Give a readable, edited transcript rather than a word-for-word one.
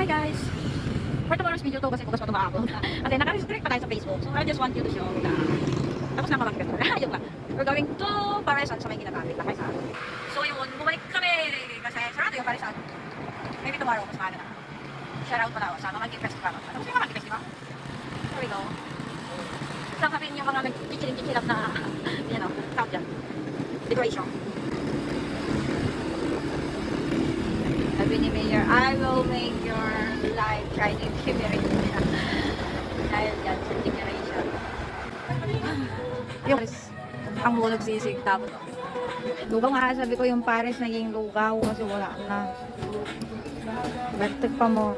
Hi guys! For tomorrow's video to kasi bukas pa ito ma-upload. Kasi naka-restrict pa tayo sa Facebook. So I just want you to show na tapos na mag-refer. Ayun lang. We're going to Parisan sa may ginagamit na Parisan. So yun, bumalik kami kasi sarado yung Parisan. Maybe tomorrow, mas maaga na. Shout out pala ako sa mga Festival. Ano kasi mga Festival? Here we go. Sakapin yung mga nag-chichiling-chichilap na, you know, tawag dyan. Decoration. Sabi ni Mayor, I will make your life shining shimmering. Dahil dyan sa decoration. Yung ang hulog sisig tapos. Lugaw nga, sabi ko yung Paris naging lugaw kasi wala na. Bertek pa mo.